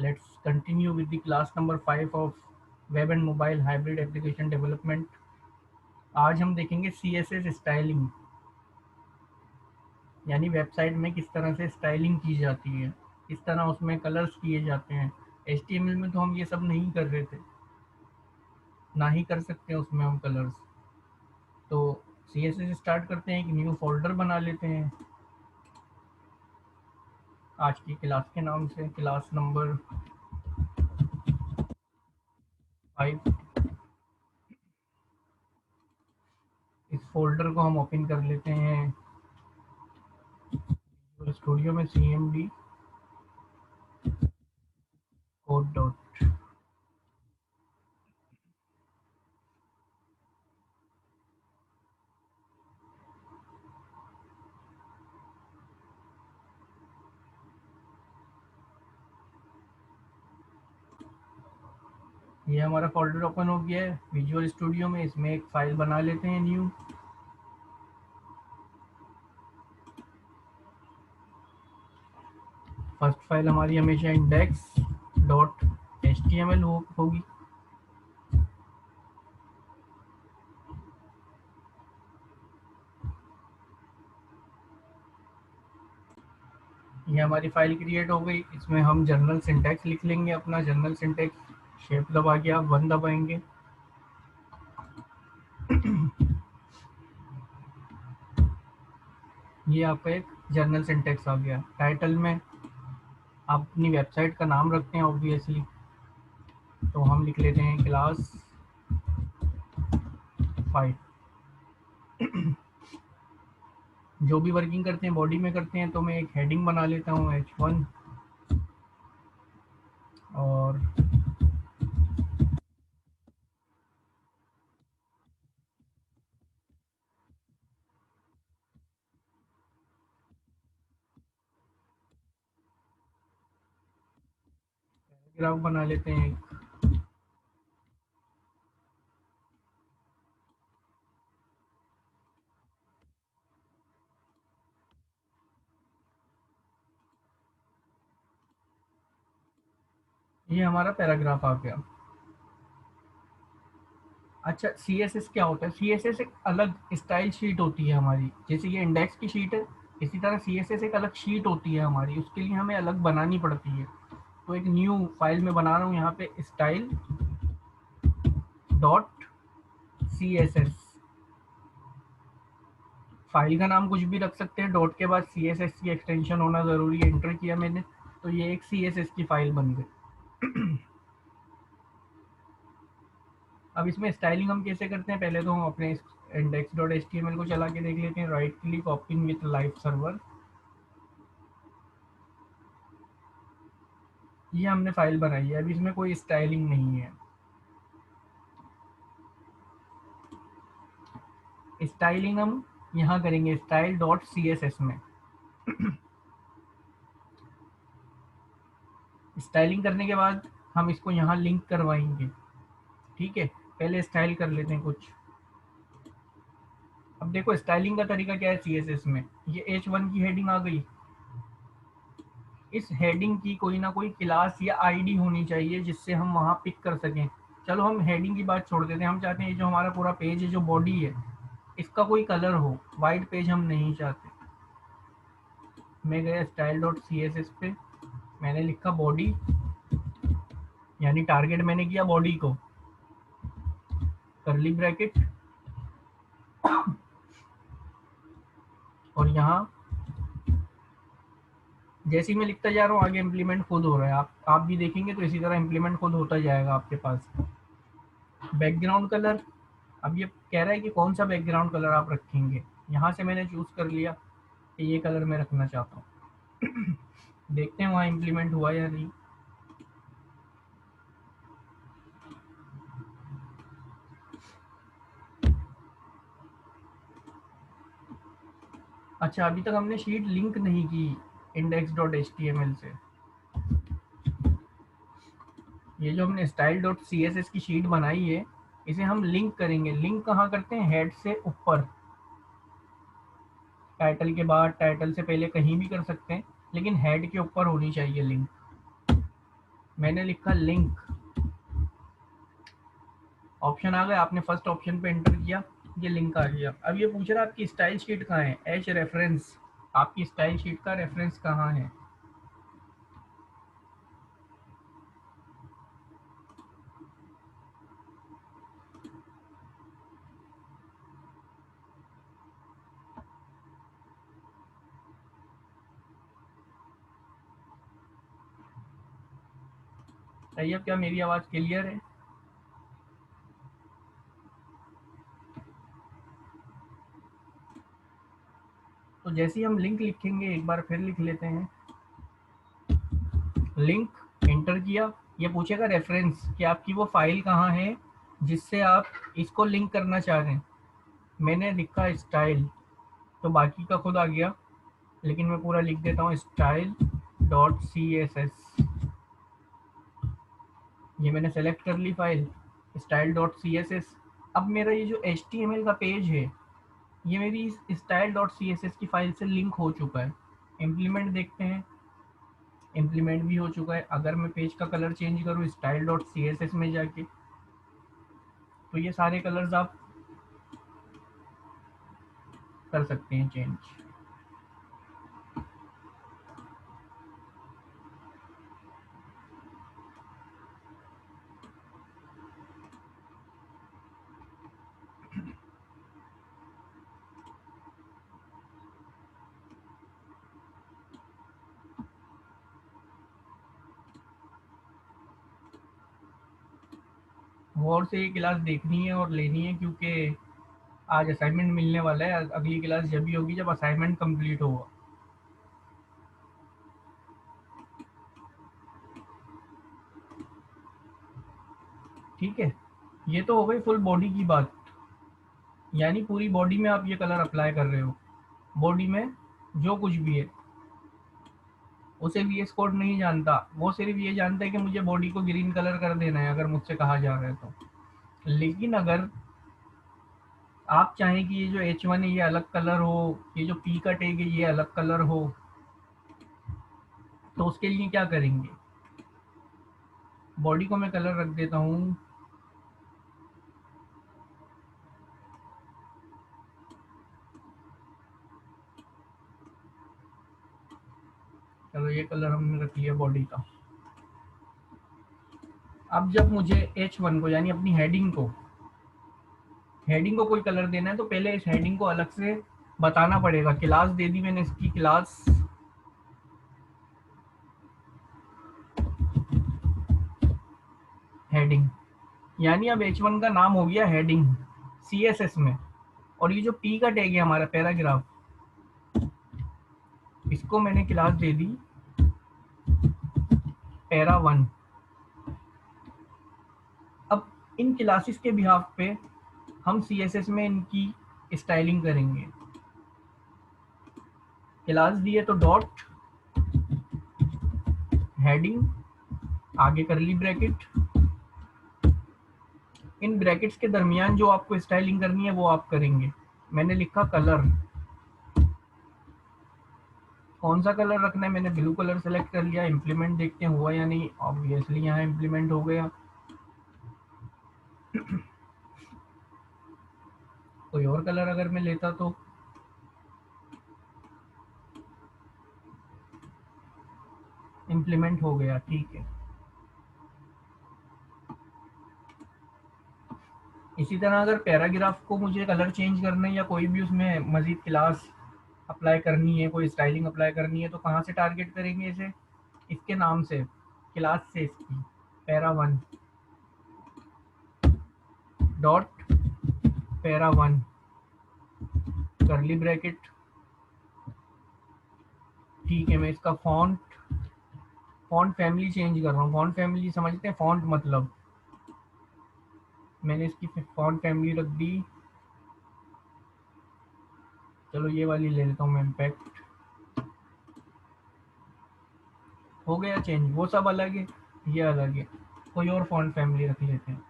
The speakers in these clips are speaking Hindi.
Let's continue with the class number 5 of Web and Mobile Hybrid Application Development. आज हम देखेंगे CSS स्टाइलिंग, यानी वेबसाइट में किस तरह से स्टाइलिंग की जाती है, किस तरह उसमें कलर्स किए जाते हैं। HTML में तो हम ये सब नहीं कर रहे थे, ना ही कर सकते हैं उसमें हम कलर्स। तो CSS स्टार्ट करते हैं, एक न्यू फोल्डर बना लेते हैं आज की क्लास के नाम से, क्लास नंबर 5। इस फोल्डर को हम ओपन कर लेते हैं स्टूडियो में, CMD कोड डॉट। ये हमारा फोल्डर ओपन हो गया है विजुअल स्टूडियो में। इसमें एक फाइल बना लेते हैं न्यू। फर्स्ट फाइल हमारी हमेशा इंडेक्स डॉट HTML होगी। ये हमारी फाइल क्रिएट हो गई। इसमें हम जनरल सिंटैक्स लिख लेंगे अपना जनरल सिंटैक्स। शेप दबा के आप 1 दबाएंगे। ये आपका एक जनरल सिंटैक्स आ गया। टाइटल में आप अपनी वेबसाइट का नाम रखते हैं ऑब्वियसली, तो हम लिख लेते हैं क्लास 5। जो भी वर्किंग करते हैं बॉडी में करते हैं, तो मैं एक हेडिंग बना लेता हूँ H1 और पैराग्राफ बना लेते हैं एक। ये हमारा पैराग्राफ आ गया। अच्छा, CSS क्या होता है? CSS एक अलग स्टाइल शीट होती है हमारी। जैसे ये इंडेक्स की शीट है, इसी तरह CSS एक अलग शीट होती है हमारी। उसके लिए हमें अलग बनानी पड़ती है। तो एक न्यू फाइल में बना रहा हूँ यहाँ पे, स्टाइल डॉट CSS। फाइल का नाम कुछ भी रख सकते हैं, डॉट के बाद CSS की एक्सटेंशन होना ज़रूरी है। एंटर किया मैंने, तो ये एक CSS की फाइल बन गई। अब इसमें स्टाइलिंग हम कैसे करते हैं, पहले तो हम अपने इंडेक्स डॉट HTML को चला के देख लेते हैं। Right click, open with live server. ये हमने फाइल बनाई है। अब इसमें कोई स्टाइलिंग नहीं है। स्टाइलिंग हम यहाँ करेंगे स्टाइल डॉट CSS में। स्टाइलिंग करने के बाद हम इसको यहाँ लिंक करवाएंगे। ठीक है, पहले स्टाइल कर लेते हैं कुछ। अब देखो स्टाइलिंग का तरीका क्या है CSS में। ये H1 की हेडिंग आ गई। इस हेडिंग की कोई ना कोई क्लास या आईडी होनी चाहिए जिससे हम वहाँ पिक कर सकें। चलो हम हेडिंग की बात छोड़ देते हैं। हम चाहते हैं जो हमारा पूरा पेज है, जो बॉडी है, इसका कोई कलर हो। वाइट पेज हम नहीं चाहते। मैं गया स्टाइल डॉट CSS पे, मैंने लिखा बॉडी, यानी टारगेट मैंने किया बॉडी को। करली ब्रैकेट, और यहाँ जैसे ही मैं लिखता जा रहा हूँ आगे इम्प्लीमेंट खुद हो रहा है। आप भी देखेंगे तो इसी तरह इम्प्लीमेंट खुद होता जाएगा आपके पास। बैकग्राउंड कलर, अब ये कह रहा है कि कौन सा बैकग्राउंड कलर आप रखेंगे। यहाँ से मैंने चूज कर लिया कि ये कलर मैं रखना चाहता हूँ। देखते हैं वहाँ इम्प्लीमेंट हुआ या नहीं। अच्छा, अभी तक हमने शीट लिंक नहीं की इंडेक्स डॉट HTML से। ये जो हमने स्टाइल डॉट CSS की शीट बनाई है, इसे हम लिंक करेंगे। लिंक कहाँ करते हैं? हेड से ऊपर, टाइटल के बाद, टाइटल से पहले कहीं भी कर सकते हैं, लेकिन हेड के ऊपर होनी चाहिए लिंक। मैंने लिखा लिंक, ऑप्शन आ गया, आपने फर्स्ट ऑप्शन पे एंटर किया, ये लिंक आ गया। अब ये पूछ रहा है आपकी स्टाइल शीट कहाँ है, एच रेफरेंस, आपकी स्टाइल शीट का रेफरेंस कहाँ है। सही है, क्या मेरी आवाज़ क्लियर है? तो जैसे ही हम लिंक लिखेंगे, एक बार फिर लिख लेते हैं, लिंक एंटर किया, ये पूछेगा रेफरेंस कि आपकी वो फाइल कहाँ है जिससे आप इसको लिंक करना चाह रहे हैं। मैंने लिखा स्टाइल, तो बाकी का खुद आ गया, लेकिन मैं पूरा लिख देता हूँ, style dot C S S. ये मैंने सेलेक्ट कर ली file, style dot C S S. अब मेरा ये जो एच टी एम एल का पेज है, ये मेरी इस style dot C S S की फाइल से लिंक हो चुका है। इम्प्लीमेंट देखते हैं, इम्प्लीमेंट भी हो चुका है। अगर मैं पेज का कलर चेंज करूँ style dot C S S में जाके, तो ये सारे कलर्स आप कर सकते हैं चेंज। गौर से ये क्लास देखनी है और लेनी है, क्योंकि आज असाइनमेंट मिलने वाला है। अगली क्लास जब भी होगी जब असाइनमेंट कंप्लीट होगा। ठीक है, ये तो हो गई फुल बॉडी की बात, यानी पूरी बॉडी में आप ये कलर अप्लाई कर रहे हो। बॉडी में जो कुछ भी है उसे VS कोड नहीं जानता, वो सिर्फ ये जानता है कि मुझे बॉडी को ग्रीन कलर कर देना है अगर मुझसे कहा जा रहा है तो। लेकिन अगर आप चाहें कि ये जो H1 है ये अलग कलर हो, ये जो P का टैग है ये अलग कलर हो, तो उसके लिए क्या करेंगे, बॉडी को मैं कलर रख देता हूँ, चलो ये कलर हमने रख लिया बॉडी का। अब जब मुझे H1 को यानी अपनी हेडिंग को कोई कलर देना है, तो पहले इस हेडिंग को अलग से बताना पड़ेगा। क्लास दे दी मैंने, इसकी क्लास हेडिंग, यानी अब H1 का नाम हो गया हेडिंग CSS में। और ये जो P का टैग है हमारा पैराग्राफ, इसको मैंने क्लास दे दी पैरा1। अब इन क्लासेस के बिहाफ पे हम CSS में इनकी स्टाइलिंग करेंगे। क्लास दी है तो डॉट हेडिंग, आगे करली ब्रैकेट, इन ब्रैकेट्स के दरमियान जो आपको स्टाइलिंग करनी है वो आप करेंगे। मैंने लिखा कलर, कौन सा कलर रखना है, मैंने ब्लू कलर सेलेक्ट कर लिया। इम्प्लीमेंट देखते हैं हुआ या नहीं, ऑब्वियसली यहाँ इम्प्लीमेंट हो गया। कोई और कलर अगर मैं लेता तो इम्प्लीमेंट हो गया, ठीक है। इसी तरह अगर पैराग्राफ को मुझे कलर चेंज करना है या कोई भी उसमें मजीद क्लास अप्लाई करनी है, कोई स्टाइलिंग अप्लाई करनी है, तो कहाँ से टारगेट करेंगे इसे, इसके नाम से, क्लास से, इसकी पैरा1 डॉट पैरा1 करली ब्रैकेट। ठीक है, मैं इसका फॉन्ट फैमिली चेंज कर रहा हूँ। फॉन्ट फैमिली समझते हैं, फॉन्ट मतलब, मैंने इसकी फॉन्ट फैमिली रख दी, चलो ये वाली ले लेता हूँ मैं, इम्पैक्ट। हो गया चेंज, वो सब अलग है, ये अलग है। कोई और फॉन्ट फैमिली रख लेते हैं।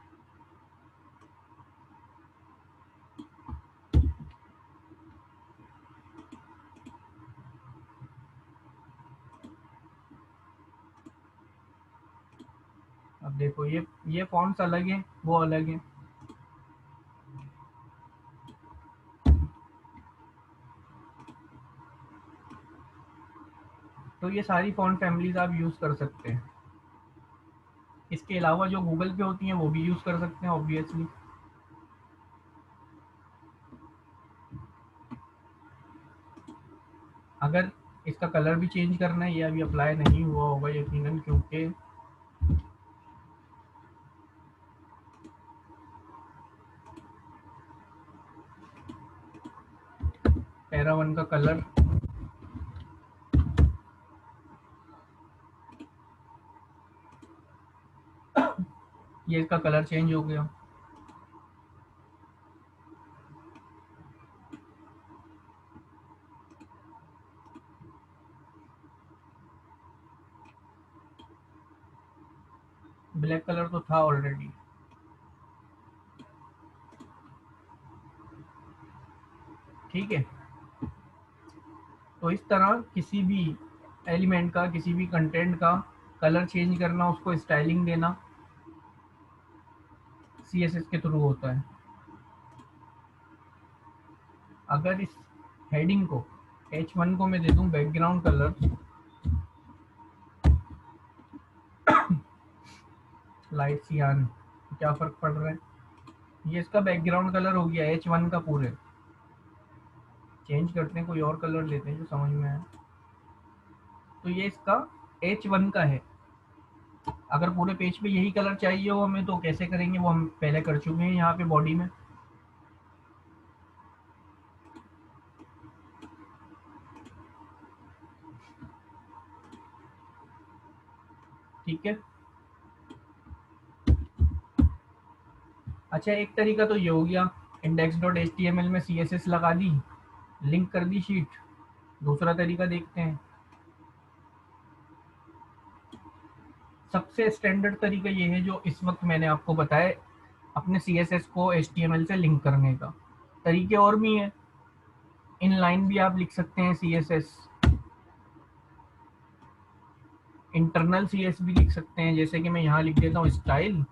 अब देखो ये फॉन्ट्स अलग हैं, वो अलग हैं। तो ये सारी फॉन्ट फैमिलीज आप यूज़ कर सकते हैं। इसके अलावा जो गूगल पे होती हैं वो भी यूज़ कर सकते हैं ऑब्वियसली। अगर इसका कलर भी चेंज करना है, ये अभी अप्लाई नहीं हुआ होगा यकीनन, क्योंकि पैरा वन का कलर ये इसका कलर चेंज हो गया। ब्लैक कलर तो था ऑलरेडी। ठीक है, तो इस तरह किसी भी एलिमेंट का, किसी भी कंटेंट का कलर चेंज करना, उसको स्टाइलिंग देना सीएसएस के थ्रू होता है। अगर इस हेडिंग को H1 को मैं दे दूं बैकग्राउंड कलर लाइट सियान, तो क्या फर्क पड़ रहा है? ये इसका बैकग्राउंड कलर हो गया H1 का पूरे। चेंज करते हैं, कोई और कलर लेते हैं जो समझ में आए। तो ये इसका H1 का है। अगर पूरे पेज पे यही कलर चाहिए हो हमें तो कैसे करेंगे, वो हम पहले कर चुके हैं यहाँ पे बॉडी में। ठीक है, अच्छा एक तरीका तो ये हो गया, index.html में CSS लगा दी, लिंक कर दी शीट। दूसरा तरीका देखते हैं। सबसे स्टैंडर्ड तरीका ये है जो इस वक्त मैंने आपको बताया, अपने CSS को HTML से लिंक करने का। तरीके और भी हैं, इनलाइन भी आप लिख सकते हैं CSS, इंटरनल CS भी लिख सकते हैं, जैसे कि मैं यहाँ लिख देता हूँ स्टाइल,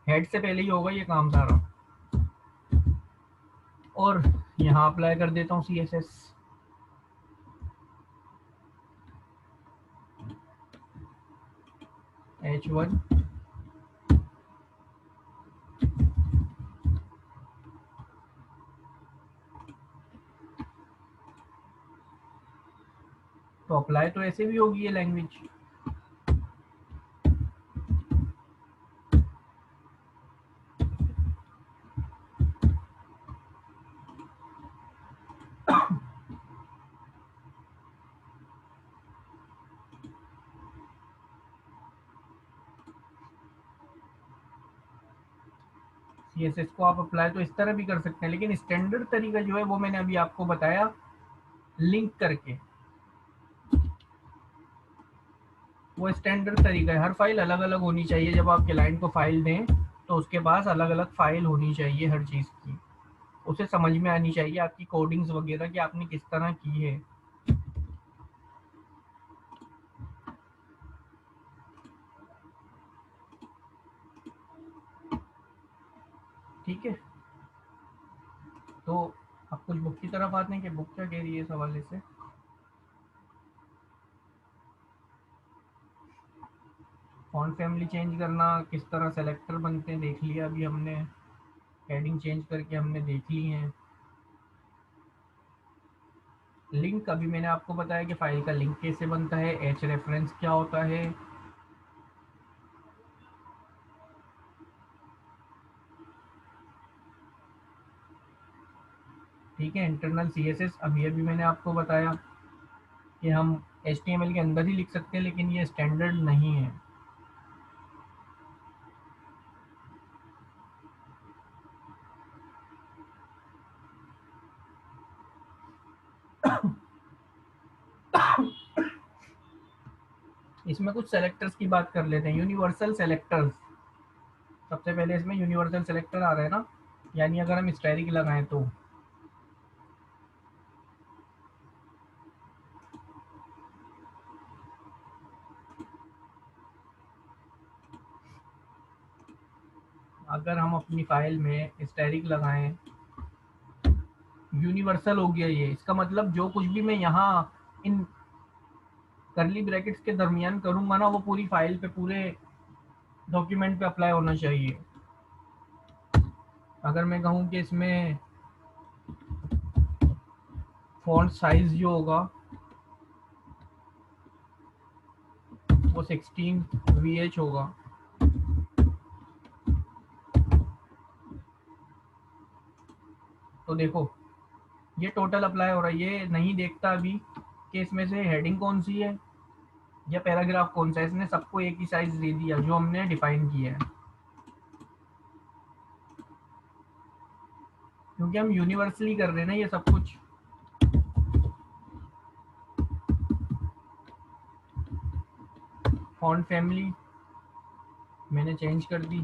हेड से पहले ही होगा ये काम सारा, और यहाँ अप्लाई कर देता हूँ CSS। H1 तो अप्लाई तो ऐसे भी होगी ये लैंग्वेज। CSS को आप अप्लाई तो इस तरह भी कर सकते हैं, लेकिन स्टैंडर्ड तरीका जो है वो मैंने अभी आपको बताया, लिंक करके। वो स्टैंडर्ड तरीका है। हर फाइल अलग अलग होनी चाहिए। जब आप क्लाइंट को फाइल दें तो उसके पास अलग अलग फाइल होनी चाहिए हर चीज़ की। उसे समझ में आनी चाहिए आपकी कोडिंग्स वगैरह कि आपने किस तरह की है। ठीक है, तो आप कुछ बुक की तरफ आते हैं कि बुक क्या कह रही है इस हवाले से। फॉन्ट फैमिली चेंज करना, किस तरह सेलेक्टर बनते हैं देख लिया अभी हमने, हेडिंग चेंज करके हमने देख ली है। लिंक अभी मैंने आपको बताया कि फाइल का लिंक कैसे बनता है, एच रेफरेंस क्या होता है। ठीक है, इंटरनल CSS अभी अभी मैंने आपको बताया कि हम HTML के अंदर ही लिख सकते हैं, लेकिन ये स्टैंडर्ड नहीं है। इसमें कुछ सेलेक्टर्स की बात कर लेते हैं, यूनिवर्सल सेलेक्टर्स। सबसे पहले इसमें यूनिवर्सल सेलेक्टर आ रहा है ना, यानी अगर हम स्टैटिक लगाएं तो अगर हम अपनी फाइल में स्टैटिक लगाएं, यूनिवर्सल हो गया ये, इसका मतलब जो कुछ भी मैं यहाँ इन करली ब्रैकेट्स के दरमियान करूंगा ना, वो पूरी फाइल पे, पूरे डॉक्यूमेंट पे अप्लाई होना चाहिए। अगर मैं कहूँ कि इसमें फॉन्ट साइज जो होगा वो 16 VH होगा, तो देखो ये टोटल अप्लाई हो रहा है। ये नहीं देखता अभी कि इसमें से हेडिंग कौन सी है या पैराग्राफ कौन सा है, इसने सबको एक ही साइज दे दिया जो हमने डिफाइन किया है, क्योंकि हम यूनिवर्सली कर रहे हैं ना ये सब कुछ। फॉन्ट फैमिली मैंने चेंज कर दी,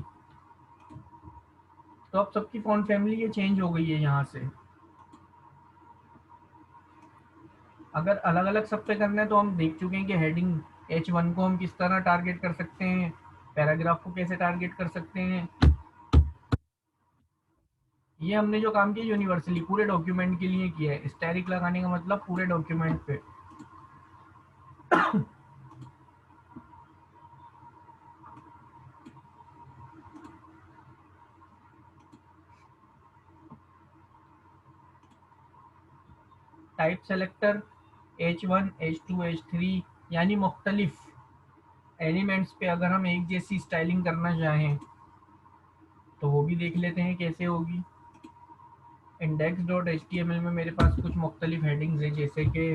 तो अब सबकी फॉन्ट फैमिली ये चेंज हो गई है यहाँ से। अगर अलग अलग सब पे करना है तो हम देख चुके हैं कि हेडिंग H1 को हम किस तरह टारगेट कर सकते हैं, पैराग्राफ को कैसे टारगेट कर सकते हैं। ये हमने जो काम किया यूनिवर्सली पूरे डॉक्यूमेंट के लिए किया है। स्टैटिक लगाने का मतलब पूरे डॉक्यूमेंट पे। Type selector H1 H2 H3 यानी मुख्तलिफ एलिमेंट्स पे अगर हम एक जैसी स्टाइलिंग करना चाहें तो वो भी देख लेते हैं कैसे होगी। index.html में मेरे पास कुछ मुख्तलिफ हेडिंग्स हैं, जैसे कि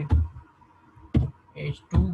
H2,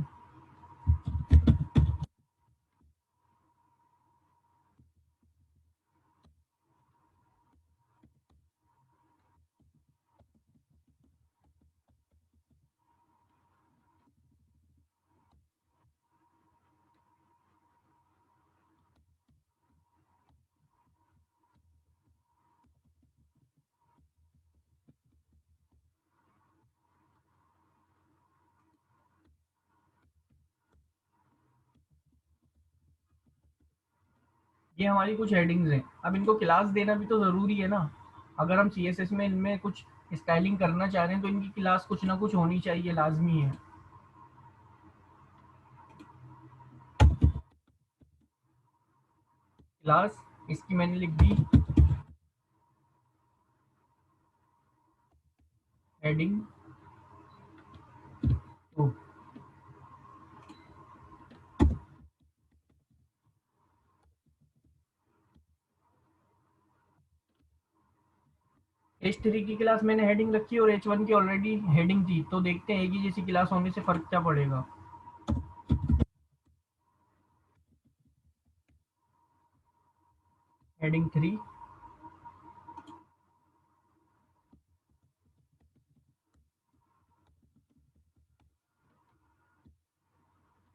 ये हमारी कुछ हेडिंग्स हैं। अब इनको क्लास देना भी तो ज़रूरी है ना। अगर हम CSS में इनमें कुछ स्टाइलिंग करना चाह रहे हैं तो इनकी क्लास कुछ ना कुछ होनी चाहिए, लाजमी है। क्लास इसकी मैंने लिख दी हेडिंग 2। H3 की क्लास मैंने हेडिंग रखी और H1 की ऑलरेडी हेडिंग थी, तो देखते हैं एक ही जैसी क्लास होने से फ़र्क क्या पड़ेगा। Heading 3,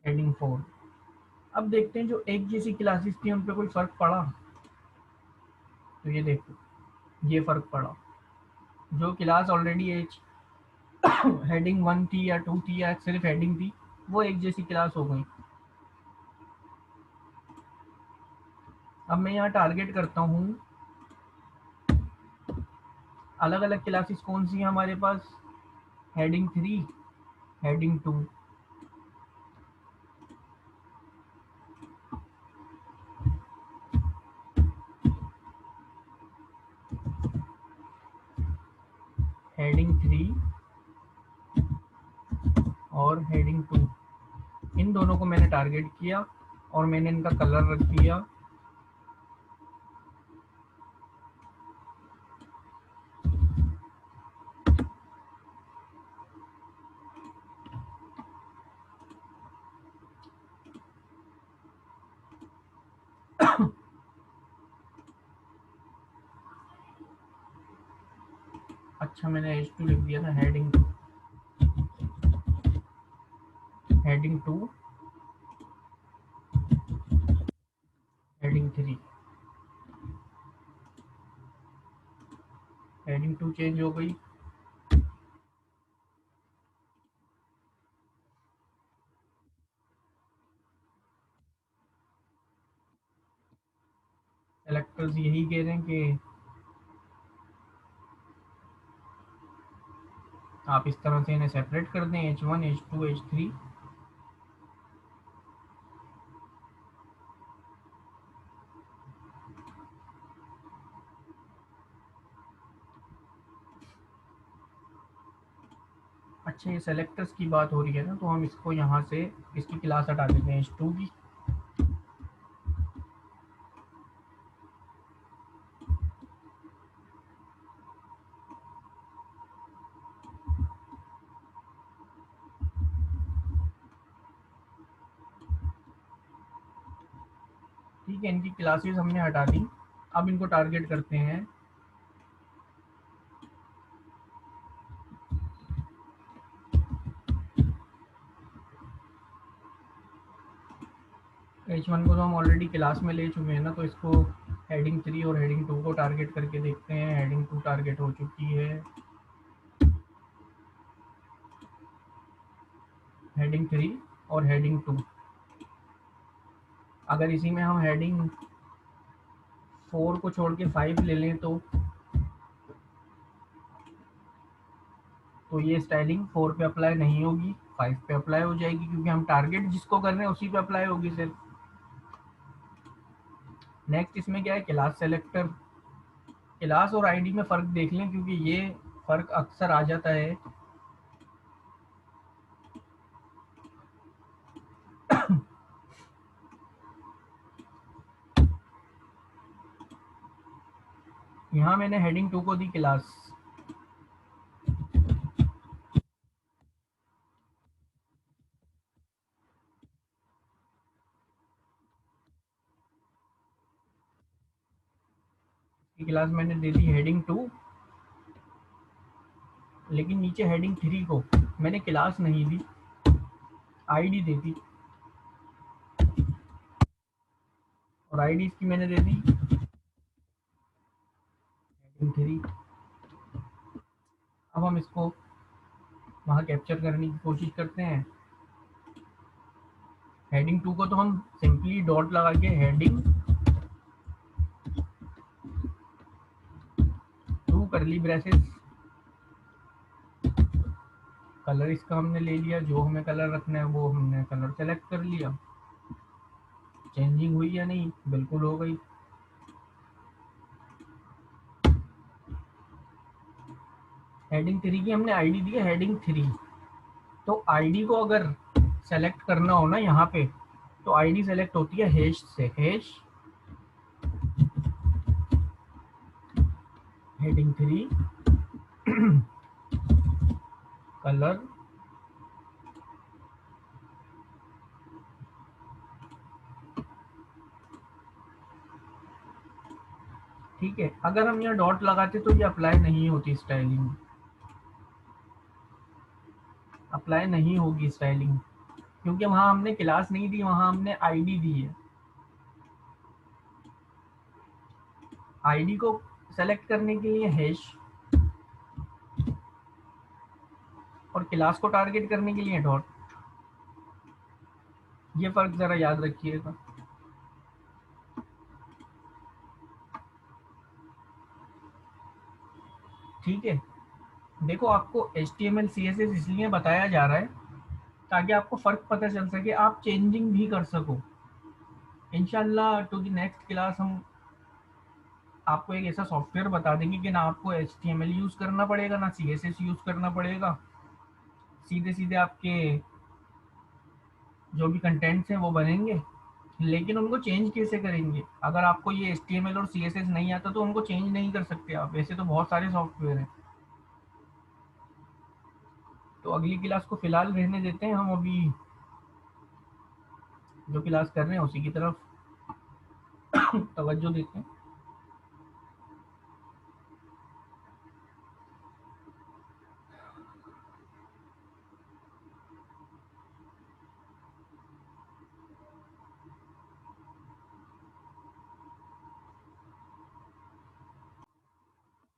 heading 4। अब देखते हैं जो एक जैसी क्लासेस थी उन पे कोई फ़र्क पड़ा। तो ये देखो, ये फ़र्क पड़ा। जो क्लास ऑलरेडी एच हेडिंग 1 थी या 2 थी या सिर्फ हेडिंग थी, वो एक जैसी क्लास हो गई। अब मैं यहाँ टारगेट करता हूँ अलग अलग क्लासेस कौन सी हैं हमारे पास। हेडिंग 3, हेडिंग 2, हेडिंग 3 और हेडिंग 2, इन दोनों को मैंने टारगेट किया और मैंने इनका कलर रख दिया अच्छा मैंने H2 लिख दिया था। Heading 2, heading 3। हेडिंग 2 चेंज हो गई। सेलेक्टर्स यही कह रहे हैं कि आप इस तरह से इन्हें सेपरेट कर दें, H1 H2 H3। अच्छा, ये सेलेक्टर्स की बात हो रही है ना, तो हम इसको यहाँ से इसकी क्लास हटा देते हैं H2 की। ठीक है, इनकी क्लासेस हमने हटा दी। अब इनको टारगेट करते हैं। H1 को तो हम ऑलरेडी क्लास में ले चुके हैं ना, तो इसको हेडिंग 3 और हेडिंग 2 को टारगेट करके देखते हैं। हेडिंग 2 टारगेट हो चुकी है, हेडिंग 3 और हेडिंग 2। अगर इसी में हम हेडिंग 4 को छोड़ के 5 ले लें तो ये स्टाइलिंग 4 पे अप्लाई नहीं होगी, 5 पे अप्लाई हो जाएगी, क्योंकि हम टारगेट जिसको कर रहे हैं उसी पे अप्लाई होगी सिर्फ। नेक्स्ट इसमें क्या है, क्लास सेलेक्टर। क्लास और आईडी में फ़र्क देख लें, क्योंकि ये फ़र्क अक्सर आ जाता है। यहाँ मैंने हेडिंग 2 को दी क्लास। क्लास मैंने दे दी हेडिंग 2, लेकिन नीचे हेडिंग 3 को मैंने क्लास नहीं दी, आईडी दे दी, और आईडी इसकी मैंने दे दी हेडिंग 3। अब हम इसको वहाँ कैप्चर करने की कोशिश करते हैं। हेडिंग 2 को तो हम सिंपली डॉट लगा के हेडिंग 2 करली ब्रेसेस, कलर इसका हमने ले लिया, जो हमें कलर रखना है वो हमने कलर सेलेक्ट कर लिया। चेंजिंग हुई या नहीं, बिल्कुल हो गई। हेडिंग 3 की हमने आईडी दी है हेडिंग 3। तो आईडी को अगर सेलेक्ट करना हो ना यहाँ पे, तो आईडी सेलेक्ट होती है हैश से, हैश हेडिंग 3 कलर ठीक है। अगर हम यहाँ डॉट लगाते तो ये अप्लाई नहीं होती स्टाइलिंग, अप्लाई नहीं होगी स्टाइलिंग, क्योंकि वहाँ हमने क्लास नहीं दी, वहाँ हमने आईडी दी है। आईडी को सेलेक्ट करने के लिए हैश, और क्लास को टारगेट करने के लिए डॉट। ये फर्क जरा याद रखिएगा। ठीक है, देखो आपको HTML CSS इसलिए बताया जा रहा है ताकि आपको फ़र्क पता चल सके, आप चेंजिंग भी कर सको। इंशाल्लाह टू द नेक्स्ट क्लास हम आपको एक ऐसा सॉफ्टवेयर बता देंगे कि ना आपको HTML यूज़ करना पड़ेगा, ना CSS यूज़ करना पड़ेगा। सीधे सीधे आपके जो भी कंटेंट्स हैं वो बनेंगे, लेकिन उनको चेंज कैसे करेंगे? अगर आपको ये HTML और CSS नहीं आता तो उनको चेंज नहीं कर सकते आप। वैसे तो बहुत सारे सॉफ्टवेयर हैं। तो अगली क्लास को फिलहाल रहने देते हैं, हम अभी जो क्लास कर रहे हैं उसी की तरफ तवज्जो देते हैं।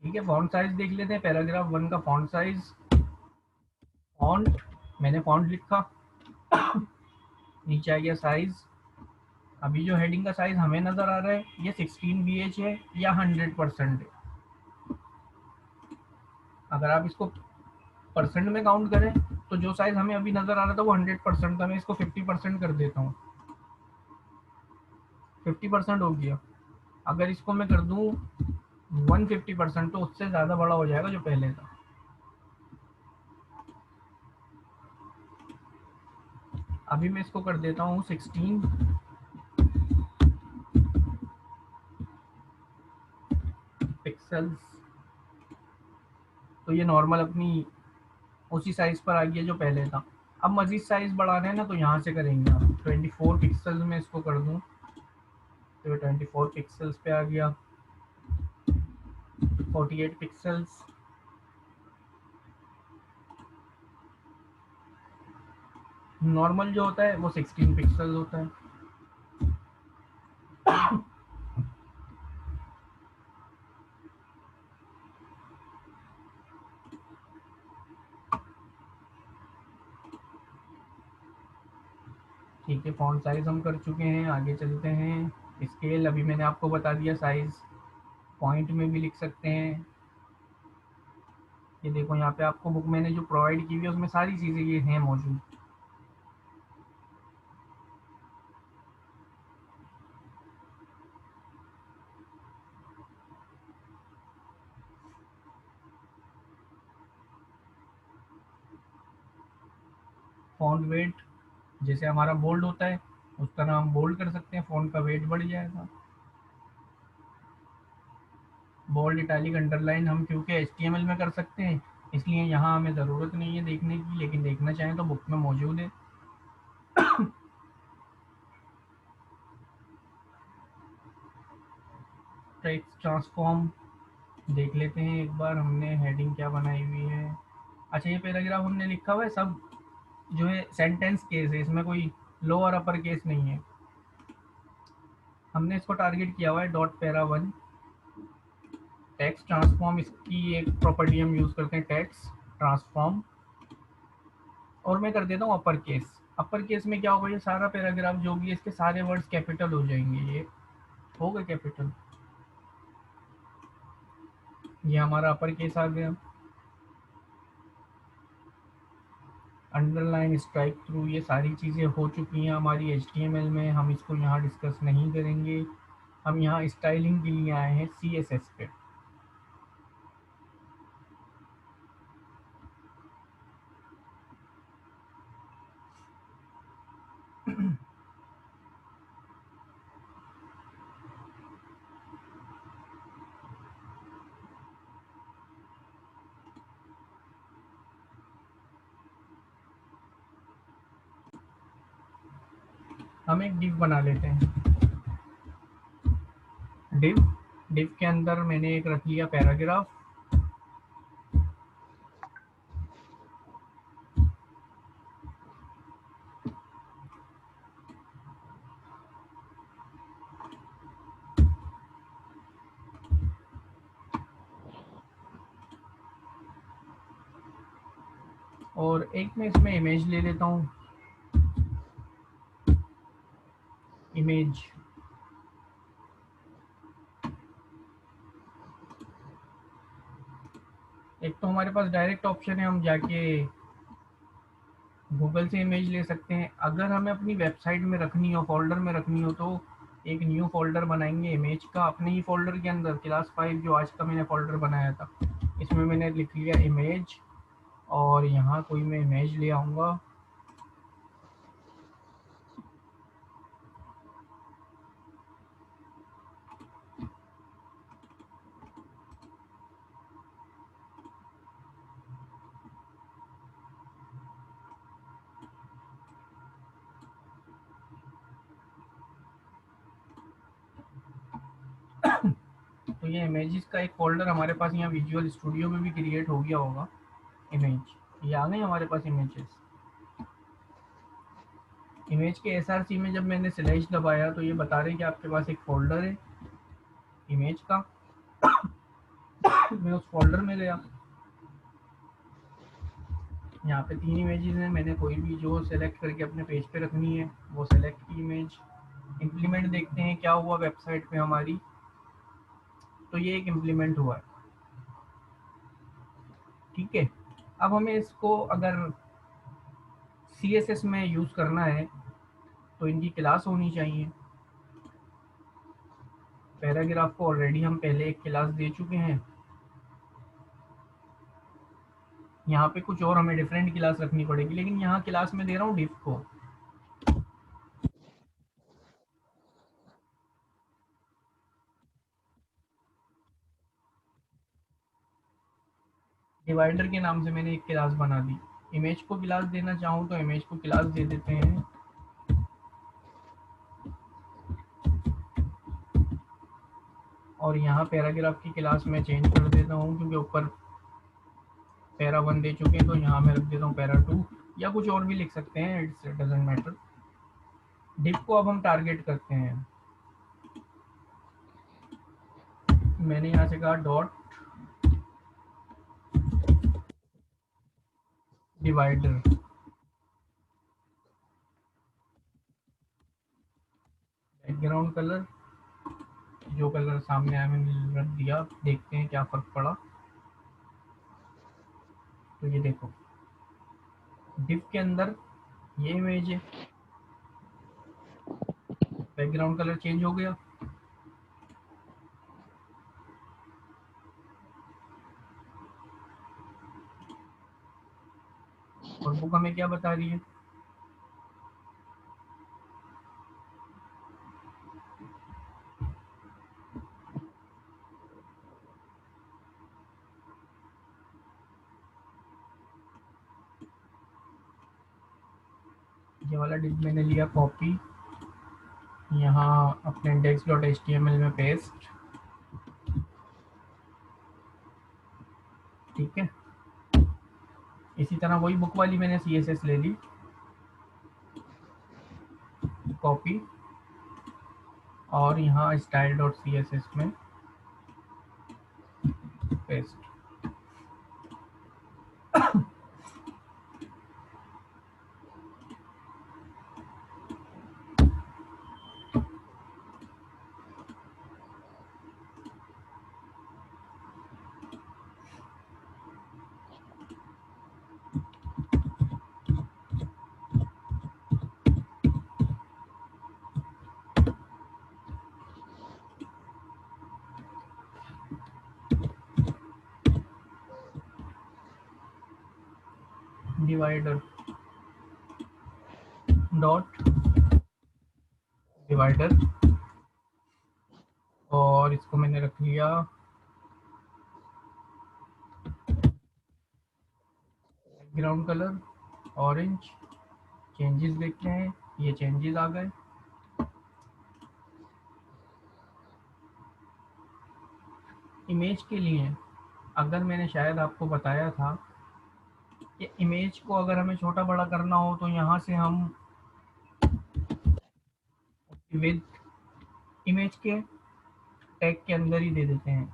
ठीक है, फॉन्ट साइज देख लेते हैं। पैराग्राफ 1 का फॉन्ट साइज, फॉन्ट मैंने फॉन्ट लिखा, नीचे आ गया साइज, अभी जो हेडिंग का साइज हमें नजर आ रहा है ये 16 VH है या 100% है। अगर आप इसको परसेंट में काउंट करें तो जो साइज हमें अभी नजर आ रहा था वो 100% था, मैं इसको 50% कर देता हूँ। 50% हो गया। अगर इसको मैं कर दूँ 150% तो उससे ज़्यादा बड़ा हो जाएगा जो पहले था। अभी मैं इसको कर देता हूँ 16 पिक्सल्स। तो ये नॉर्मल अपनी उसी साइज पर आ गया जो पहले था। अब मजीद साइज बढ़ाना है ना तो यहाँ से करेंगे हम 24 पिक्सल्स में इसको कर दूँ तो 24 पिक्सल्स पे आ गया। 48 पिक्सल्स। नॉर्मल जो होता है वो 16 पिक्सल्स होता है। ठीक है, फॉन्ट साइज हम कर चुके हैं, आगे चलते हैं। स्केल अभी मैंने आपको बता दिया, साइज पॉइंट में भी लिख सकते हैं। ये देखो यहाँ पे आपको बुक मैंने जो प्रोवाइड की हुई है उसमें सारी चीज़ें ये हैं मौजूद। फॉन्ट वेट जैसे हमारा बोल्ड होता है उसका नाम बोल्ड कर सकते हैं, फॉन्ट का वेट बढ़ जाएगा। बोल्ड इटैलिक अंडरलाइन हम क्योंकि HTML में कर सकते हैं इसलिए यहाँ हमें ज़रूरत नहीं है देखने की, लेकिन देखना चाहें तो बुक में मौजूद है। टेक्स्ट ट्रांसफॉर्म देख लेते हैं एक बार, हमने हेडिंग क्या बनाई हुई है। अच्छा, ये पैराग्राफ हमने लिखा हुआ है सब जो है सेंटेंस केस है, इसमें कोई लो और अपर केस नहीं है। हमने इसको टारगेट किया हुआ है dot para one. Text transform इसकी एक प्रॉपर्टी हम यूज़ करते हैं, टेक्स्ट ट्रांसफॉर्म। और मैं कर देता हूँ अपर केस। अपर केस में क्या होगा, ये सारा पैराग्राफ जो भी है इसके सारे वर्ड्स कैपिटल हो जाएंगे। ये होगा कैपिटल, ये हमारा अपर केस आ गया। अंडरलाइन, स्ट्राइक थ्रू, ये सारी चीज़ें हो चुकी हैं हमारी HTML में, हम इसको यहाँ डिस्कस नहीं करेंगे। हम यहाँ स्टाइलिंग के लिए आए हैं CSS पे। हम एक डिव बना लेते हैं। डिव डिव के अंदर मैंने एक रख लिया पैराग्राफ। और एक मैं इसमें इमेज ले लेता हूँ, इमेज। एक तो हमारे पास डायरेक्ट ऑप्शन है, हम जाके गूगल से इमेज ले सकते हैं। अगर हमें अपनी वेबसाइट में रखनी हो, फोल्डर में रखनी हो, तो एक न्यू फोल्डर बनाएंगे इमेज का अपने ही फोल्डर के अंदर। क्लास 5 जो आज का मैंने फोल्डर बनाया था इसमें मैंने लिख लिया इमेज, और यहाँ कोई मैं इमेज ले आऊँगा। तो ये इमेजेस का एक फोल्डर हमारे पास यहाँ विजुअल स्टूडियो में भी क्रिएट हो गया होगा। इमेज, ये आ गए हमारे पास इमेजेस। इमेज के SRC में जब मैंने स्लैश दबाया तो ये बता रहे हैं कि आपके पास एक फोल्डर है इमेज का। मैं उस फोल्डर में गया, यहाँ पे 3 इमेजेस हैं, मैंने कोई भी जो सेलेक्ट करके अपने पेज पे रखनी है वो सेलेक्ट की इमेज। इम्प्लीमेंट देखते हैं क्या हुआ वेबसाइट पे हमारी। तो ये एक इम्प्लीमेंट हुआ है, ठीक है। अब हमें इसको अगर CSS में यूज़ करना है तो इनकी क्लास होनी चाहिए। पैराग्राफ को ऑलरेडी हम पहले एक क्लास दे चुके हैं। यहाँ पे कुछ और हमें डिफरेंट क्लास रखनी पड़ेगी, लेकिन यहाँ क्लास में दे रहा हूँ डिफ को। डिवाइडर के नाम से मैंने एक क्लास बना दी। इमेज को क्लास देना चाहूँ तो इमेज को क्लास दे देते हैं। और यहाँ पैराग्राफ की क्लास में चेंज कर देता हूँ, क्योंकि ऊपर पैरा 1 दे चुके हैं, तो यहाँ मैं रख देता हूँ पैरा 2, या कुछ और भी लिख सकते हैं, इट्स डजेंट मैटर। डिफ को अब हम टारगेट करते हैं। मैंने यहाँ से कहा डॉट डिवाइडर, बैकग्राउंड कलर जो कलर सामने आया मैंने रख दिया। देखते हैं क्या फर्क पड़ा। तो ये देखो डिफ के अंदर ये इमेज है, बैकग्राउंड कलर चेंज हो गया। और बुक हमें क्या बता रही है, ये वाला डिफ मैंने लिया कॉपी, यहाँ अपने index.html में पेस्ट, ठीक है। इसी तरह वही बुक वाली मैंने CSS ले ली, कॉपी, और यहाँ style.css में पेस्ट। डिवाइडर डॉट डिवाइडर, और इसको मैंने रख लिया बैकग्राउंड कलर ऑरेंज। चेंजेस देखते हैं, ये चेंजेस आ गए। इमेज के लिए अगर मैंने शायद आपको बताया था कि इमेज को अगर हमें छोटा बड़ा करना हो तो यहाँ से हम विद इमेज के टैग के अंदर ही दे देते हैं।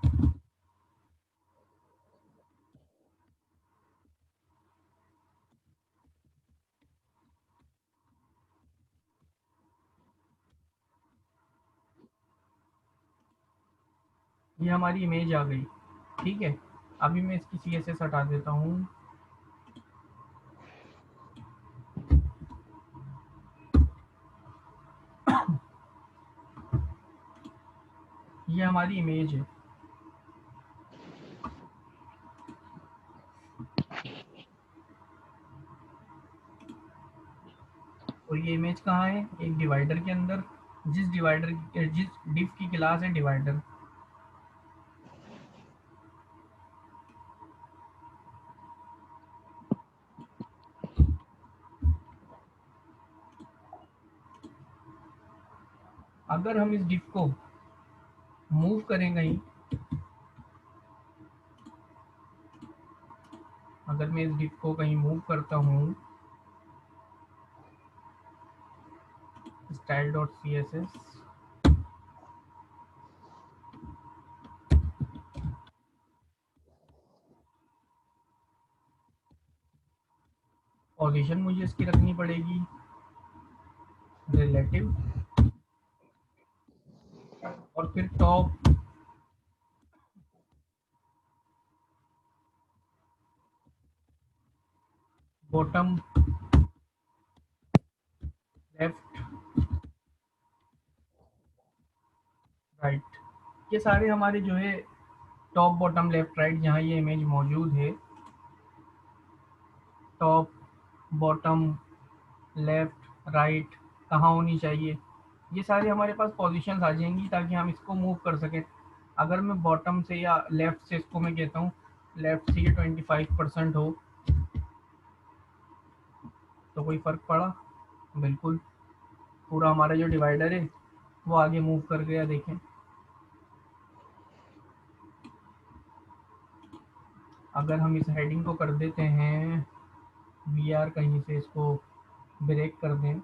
ये हमारी इमेज आ गई, ठीक है। अभी मैं इसकी CSS हटा देता हूँ। ये हमारी इमेज है, और ये इमेज कहाँ है, एक डिवाइडर के अंदर। जिस डिफ की क्लास है डिवाइडर। अगर हम इस डिफ को मूव करें कहीं, अगर मैं इस डिफ को कहीं मूव करता हूँ, style.css, पोजीशन मुझे इसकी रखनी पड़ेगी रिलेटिव, और फिर टॉप, बॉटम, लेफ्ट, राइट, ये सारे हमारे जो है टॉप बॉटम लेफ्ट राइट जहाँ ये इमेज मौजूद है, टॉप बॉटम लेफ्ट राइट कहाँ होनी चाहिए, ये सारे हमारे पास पोजीशंस आ जाएंगी ताकि हम इसको मूव कर सकें। अगर मैं बॉटम से या लेफ्ट से इसको मैं कहता हूँ लेफ्ट से ये 25% हो तो कोई फ़र्क पड़ा? बिल्कुल, पूरा हमारा जो डिवाइडर है वो आगे मूव कर गया। देखें, अगर हम इस हेडिंग को कर देते हैं वी आर, कहीं से इसको ब्रेक कर दें,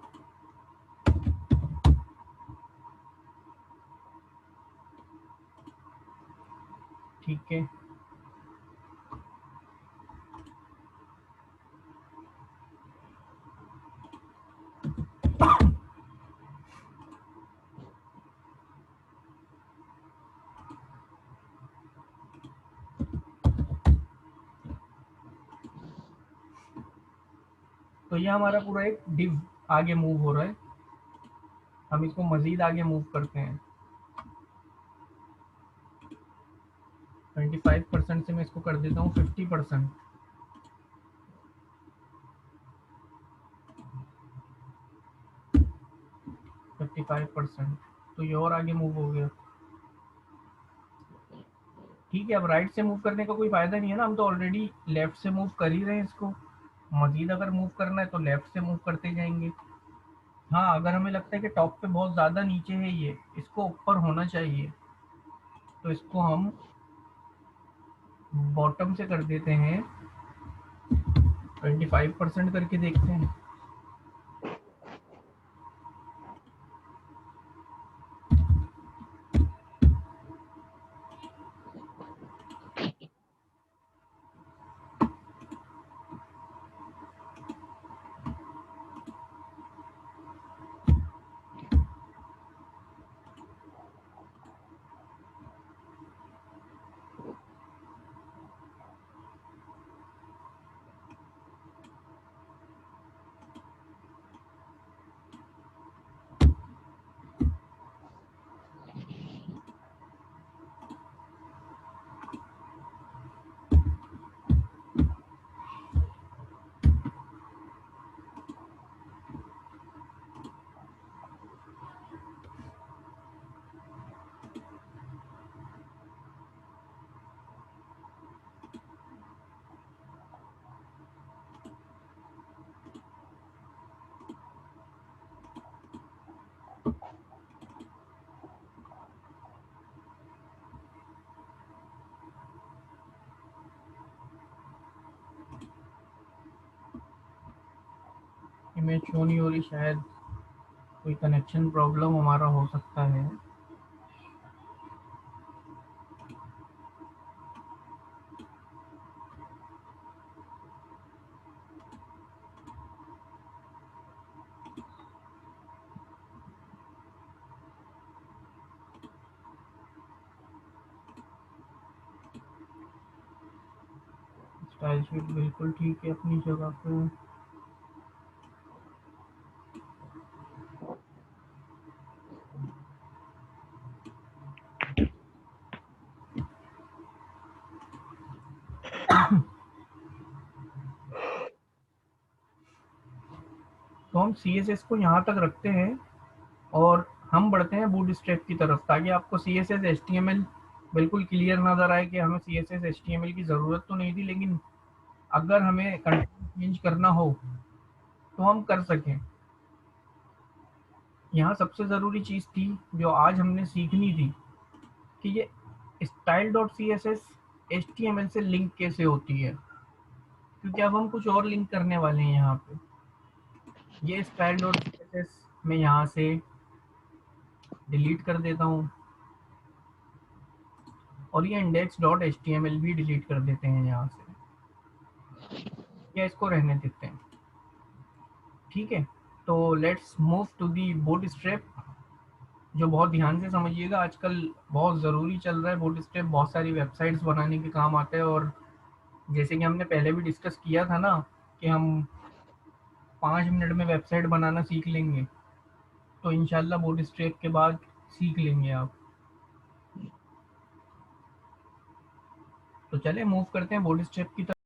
ठीक है, तो ये हमारा पूरा एक डिव आगे मूव हो रहा है। हम इसको मज़ीद आगे मूव करते हैं, 25% से मैं इसको कर देता हूँ 50%, 55%, तो ये और आगे मूव हो गया। ठीक है, अब राइट से मूव करने का कोई फ़ायदा नहीं है ना, हम तो ऑलरेडी लेफ्ट से मूव कर ही रहे हैं इसको। मज़ीद अगर मूव करना है तो लेफ्ट से मूव करते जाएंगे। हाँ, अगर हमें लगता है कि टॉप पे बहुत ज़्यादा नीचे है, ये इसको ऊपर होना चाहिए, तो इसको हम बॉटम से कर देते हैं 25% करके देखते हैं। इमेज शो नहीं हो रही, शायद कोई कनेक्शन प्रॉब्लम हमारा हो सकता है। स्टाइल शीट बिल्कुल ठीक है अपनी जगह पे। तो हम सी एस एस को यहाँ तक रखते हैं और हम बढ़ते हैं बूट स्ट्रैप की तरफ, ताकि आपको C S S H T M L बिल्कुल क्लियर नज़र आए कि हमें C S S H T M L की ज़रूरत तो नहीं थी, लेकिन अगर हमें कंटेंट चेंज करना हो तो हम कर सकें। यहाँ सबसे ज़रूरी चीज़ थी जो आज हमने सीखनी थी कि ये style dot C S S H T M L से लिंक कैसे होती है, क्योंकि अब हम कुछ और लिंक करने वाले हैं यहाँ पे। ये style dot C S S मैं यहाँ से डिलीट कर देता हूँ और ये index dot H T M L भी डिलीट कर देते हैं यहाँ से, या इसको रहने देते हैं। ठीक है, तो let's move to the Bootstrap. जो बहुत ध्यान से समझिएगा, आजकल बहुत ज़रूरी चल रहा है बूटस्ट्रैप, बहुत सारी वेबसाइट्स बनाने के काम आता है। और जैसे कि हमने पहले भी डिस्कस किया था ना कि हम 5 मिनट में वेबसाइट बनाना सीख लेंगे, तो इंशाल्लाह बूटस्ट्रैप के बाद सीख लेंगे आप। तो चले मूव करते हैं बूटस्ट्रैप की तरफ।